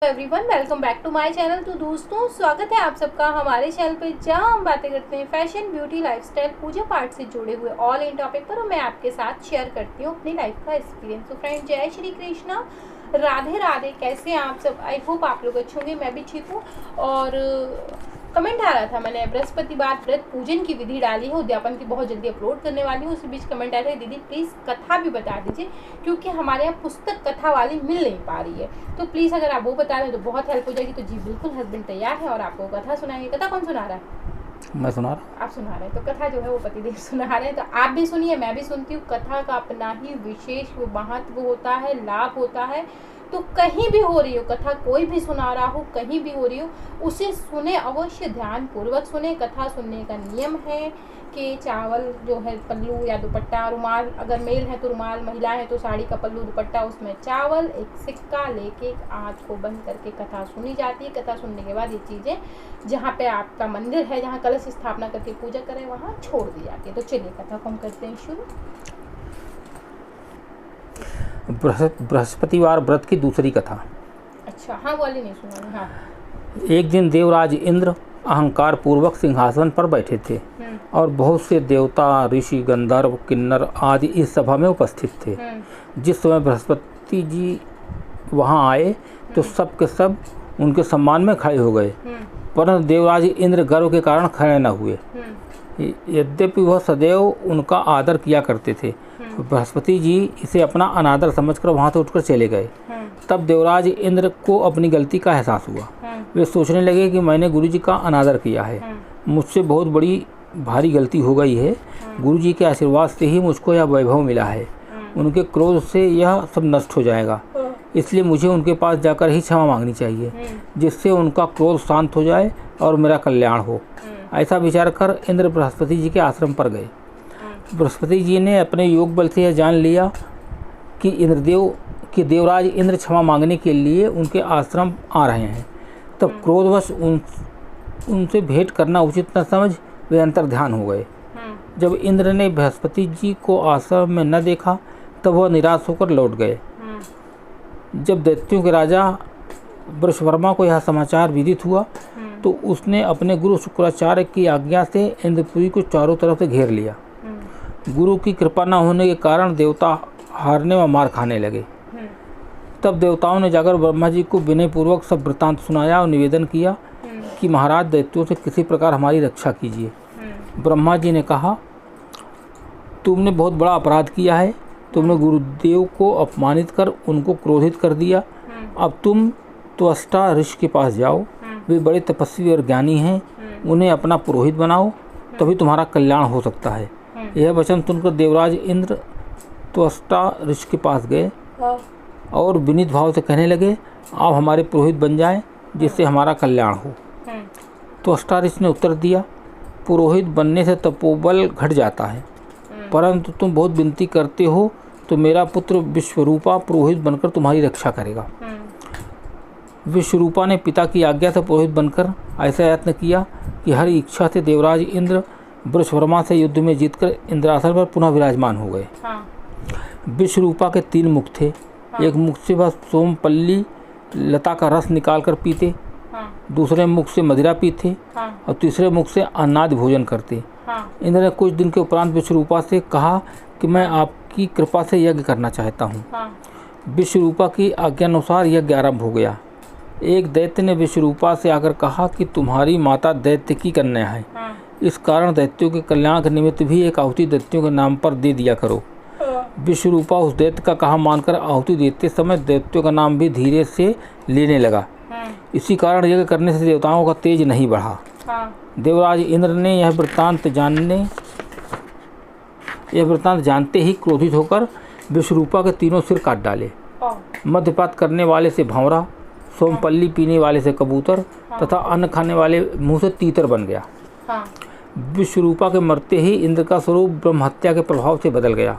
Everyone, welcome back to my channel. तो दोस्तों, स्वागत है आप सबका हमारे चैनल पे, जहां हम बातें करते हैं फैशन, ब्यूटी, लाइफस्टाइल, पूजा पाठ से जुड़े हुए ऑल इन टॉपिक पर। और मैं आपके साथ शेयर करती हूँ अपनी लाइफ का एक्सपीरियंस। तो फ्रेंड, जय श्री कृष्णा, राधे राधे। कैसे हैं आप सब? आई होप आप लोग अच्छे होंगे। मैं भी ठीक हूँ। और कमेंट आ रहा था, मैंने बृहस्पतिवार व्रत पूजन की विधि डाली है, उद्यापन की बहुत जल्दी अपलोड करने वाली हूँ। उसी बीच कमेंट आ रहा है, दीदी प्लीज़ कथा भी बता दीजिए, क्योंकि हमारे यहाँ पुस्तक कथा वाली मिल नहीं पा रही है। तो प्लीज़ अगर आप वो बता रहे हैं तो बहुत हेल्प हो जाएगी। तो जी बिल्कुल, हस्बैंड तैयार है और आपको कथा सुनाएंगे। कथा कौन सुना रहा है? मैं सुना रहा। आप सुना रहे हैं। तो कथा जो है वो पतिदेव सुना रहे हैं। तो आप भी सुनिए, मैं भी सुनती हूँ। कथा का अपना ही विशेष महत्व होता है, लाभ होता है। तो कहीं भी हो रही हो कथा, कोई भी सुना रहा हो, कहीं भी हो रही हो, उसे सुने, अवश्य ध्यान पूर्वक सुने। कथा सुनने का नियम है कि चावल जो है, पल्लू या दुपट्टा, रुमाल, अगर मेल है तो रुमाल, महिला है तो साड़ी का पल्लू दुपट्टा, उसमें चावल, एक सिक्का लेके आँख को बंद करके कथा सुनी जाती है। कथा सुनने के बाद ये चीज़ें जहाँ पे आपका मंदिर है, जहाँ कलश स्थापना करके पूजा करें, वहाँ छोड़ दी जाती है। तो चलिए कथा को हम करते हैं शुरू। बृहस्पतिवार व्रत की दूसरी कथा। अच्छा, हाँ, वाली नहीं सुना। हाँ। एक दिन देवराज इंद्र अहंकार पूर्वक सिंहासन पर बैठे थे और बहुत से देवता, ऋषि, गंधर्व, किन्नर आदि इस सभा में उपस्थित थे। जिस समय बृहस्पति जी वहां आए तो सब के सब उनके सम्मान में खड़े हो गए, परंतु देवराज इंद्र गर्व के कारण खड़े न हुए। यद्यपि वह सदैव उनका आदर किया करते थे। बृहस्पति जी इसे अपना अनादर समझकर वहां से उठकर चले गए। तब देवराज इंद्र को अपनी गलती का एहसास हुआ। वे सोचने लगे कि मैंने गुरु जी का अनादर किया है, मुझसे बहुत बड़ी भारी गलती हो गई है। गुरु जी के आशीर्वाद से ही मुझको यह वैभव मिला है, उनके क्रोध से यह सब नष्ट हो जाएगा, इसलिए मुझे उनके पास जाकर ही क्षमा मांगनी चाहिए, जिससे उनका क्रोध शांत हो जाए और मेरा कल्याण हो। ऐसा विचार कर इंद्र बृहस्पति जी के आश्रम पर गए। बृहस्पति जी ने अपने योग बल से यह जान लिया कि देवराज इंद्र क्षमा मांगने के लिए उनके आश्रम आ रहे हैं। तब क्रोधवश उनसे भेंट करना उचित न समझ वे अंतर्ध्यान हो गए। जब इंद्र ने बृहस्पति जी को आश्रम में न देखा तब वह निराश होकर लौट गए। जब दैत्यों के राजा वृषवर्मा को यह समाचार विदित हुआ तो उसने अपने गुरु शुक्राचार्य की आज्ञा से इंद्रपुरी को चारों तरफ से घेर लिया। गुरु की कृपा न होने के कारण देवता हारने व मार खाने लगे। तब देवताओं ने जाकर ब्रह्मा जी को विनयपूर्वक सब वृत्तांत सुनाया और निवेदन किया कि महाराज, दैत्यों से किसी प्रकार हमारी रक्षा कीजिए। ब्रह्मा जी ने कहा, तुमने बहुत बड़ा अपराध किया है। तुमने गुरुदेव को अपमानित कर उनको क्रोधित कर दिया। अब तुम त्वष्टा ऋषि के पास जाओ, वे बड़े तपस्वी और ज्ञानी हैं, उन्हें अपना पुरोहित बनाओ, तभी तुम्हारा कल्याण हो सकता है। यह वचन सुनकर देवराज इंद्र त्वष्टा ऋषि के पास गए और विनीत भाव से कहने लगे, आप हमारे पुरोहित बन जाएं, जिससे हमारा कल्याण हो। त्वष्टा ऋषि ने उत्तर दिया, पुरोहित बनने से तपोबल घट जाता है, परंतु तुम बहुत विनती करते हो तो मेरा पुत्र विश्वरूपा पुरोहित बनकर तुम्हारी रक्षा करेगा। विश्वरूपा ने पिता की आज्ञा से पुरोहित बनकर ऐसा यत्न किया कि हर इच्छा से देवराज इंद्र वृषवर्मा से युद्ध में जीतकर इंद्रासन पर पुनः विराजमान हो गए। विश्वरूपा के 3 मुख थे। एक मुख से वह सोमपल्ली लता का रस निकालकर पीते, दूसरे मुख से मदिरा पीते और तीसरे मुख से अन्नादि भोजन करते। इंद्र ने कुछ दिन के उपरांत विश्वरूपा से कहा कि मैं आपकी कृपा से यज्ञ करना चाहता हूँ। विश्वरूपा की आज्ञानुसार यज्ञ आरंभ हो गया। एक दैत्य ने विश्वरूपा से आकर कहा कि तुम्हारी माता दैत्य की कन्या है, इस कारण दैत्यों के कल्याण के निमित्त भी एक आहुति दैत्यों के नाम पर दे दिया करो। विश्वरूपा उस दैत्य का कहा मानकर आहुति देते समय दैत्यों का नाम भी धीरे से लेने लगा। इसी कारण यज्ञ करने से देवताओं का तेज नहीं बढ़ा। देवराज इंद्र ने यह वृत्तांत जानते ही क्रोधित होकर विश्वरूपा के 3 सिर काट डाले। मध्यपात करने वाले से भंवरा, सोमपल्ली पीने वाले से कबूतर तथा अन्न खाने वाले मुंह से तीतर बन गया। विश्वरूपा के मरते ही इंद्र का स्वरूप ब्रह्महत्या के प्रभाव से बदल गया।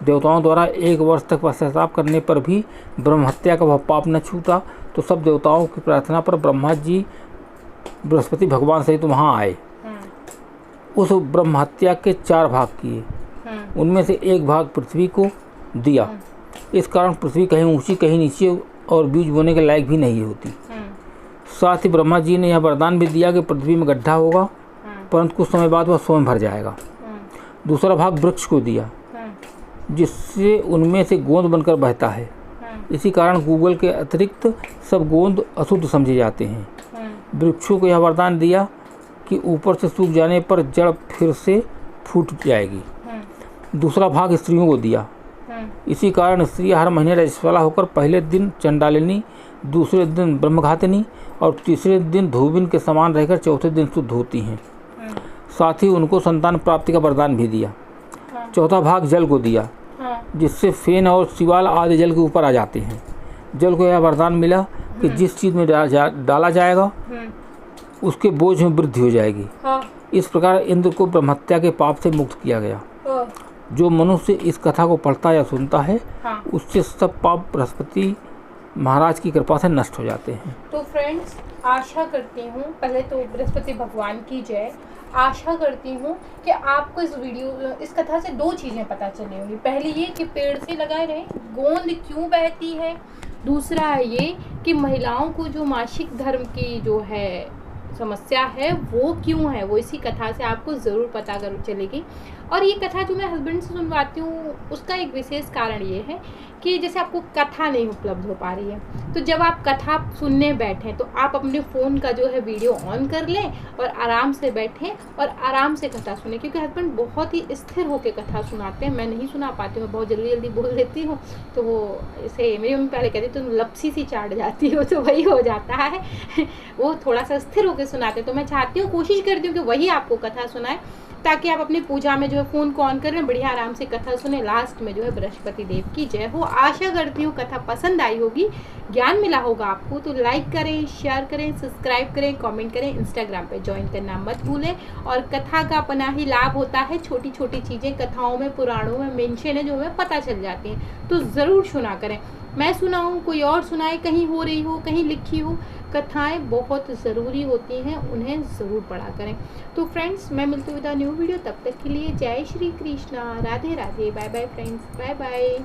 देवताओं द्वारा 1 वर्ष तक पश्चाताप करने पर भी ब्रह्महत्या का वह पाप न छूटा, तो सब देवताओं की प्रार्थना पर ब्रह्मा जी बृहस्पति भगवान सहित वहाँ आए। उस ब्रह्महत्या के 4 भाग किए, उनमें से एक भाग पृथ्वी को दिया। इस कारण पृथ्वी कहीं ऊंची कहीं नीचे और बीज बोने के लायक भी नहीं होती। साथ ही ब्रह्मा जी ने यह वरदान भी दिया कि पृथ्वी में गड्ढा होगा, परंतु कुछ समय बाद वह स्वयं भर जाएगा। दूसरा भाग वृक्ष को दिया, जिससे उनमें से गोंद बनकर बहता है। इसी कारण गूगल के अतिरिक्त सब गोंद अशुद्ध समझे जाते हैं। वृक्षों को यह वरदान दिया कि ऊपर से सूख जाने पर जड़ फिर से फूट जाएगी। दूसरा भाग स्त्रियों को दिया। इसी कारण स्त्रियां हर महीने रजस्वला होकर पहले दिन चंडालिनी, दूसरे दिन ब्रह्मघातिनी और तीसरे दिन धोबिन के समान रहकर चौथे दिन शुद्ध होती हैं। साथ ही उनको संतान प्राप्ति का वरदान भी दिया। चौथा भाग जल को दिया, जिससे फेन और शिवाल आदि जल के ऊपर आ जाते हैं। जल को यह वरदान मिला कि जिस चीज़ में डाला जाएगा उसके बोझ में वृद्धि हो जाएगी। इस प्रकार इंद्र को ब्रह्महत्या के पाप से मुक्त किया गया। जो मनुष्य इस कथा को पढ़ता या सुनता है, उससे सब पाप बृहस्पति महाराज की कृपा से नष्ट हो जाते हैं। तो फ्रेंड्स, आशा करती हूँ, पहले तो बृहस्पति भगवान की जय। आशा करती हूँ कि आपको इस कथा से दो चीज़ें पता चली होंगी। पहली ये कि पेड़ से लगाए रहें, गोंद क्यों बहती है। दूसरा ये कि महिलाओं को जो मासिक धर्म की जो है समस्या है वो क्यों है, वो इसी कथा से आपको ज़रूर पता कर चलेगी। और ये कथा जो मैं हस्बैंड से सुनवाती हूँ उसका एक विशेष कारण ये है कि जैसे आपको कथा नहीं उपलब्ध हो पा रही है, तो जब आप कथा सुनने बैठें तो आप अपने फ़ोन का जो है वीडियो ऑन कर लें और आराम से बैठें और आराम से कथा सुनें। क्योंकि हस्बैंड बहुत ही स्थिर होकर कथा सुनाते हैं, मैं नहीं सुना पाती हूँ, बहुत जल्दी जल्दी बोल देती हूँ। तो वो इसे मेरी मम्मी पहले कहती तुम लपसी सी चाट जाती हो, तो वही हो जाता है। वो थोड़ा सा स्थिर होकर सुनाते, तो मैं चाहती हूँ, कोशिश करती हूँ कि वही आपको कथा सुनाए, ताकि आप अपनी पूजा में जो है फ़ोन को ऑन करें, बढ़िया आराम से कथा सुने। लास्ट में जो है बृहस्पति देव की जय हो। आशा करती हूँ कथा पसंद आई होगी, ज्ञान मिला होगा आपको। तो लाइक करें, शेयर करें, सब्सक्राइब करें, कमेंट करें, इंस्टाग्राम पे ज्वाइन करना मत भूलें। और कथा का अपना ही लाभ होता है, छोटी छोटी चीज़ें कथाओं में, पुराणों में मेंशन है जो हमें पता चल जाती हैं, तो ज़रूर सुना करें। मैं सुनाऊँ, कोई और सुनाए, कहीं हो रही हो, कहीं लिखी हो, कथाएं बहुत ज़रूरी होती हैं, उन्हें ज़रूर पढ़ा करें। तो फ्रेंड्स, मैं मिलती हूँ विद न्यू वीडियो, तब तक के लिए जय Shri Krishna, Radhe Radhe, bye bye friends, bye bye.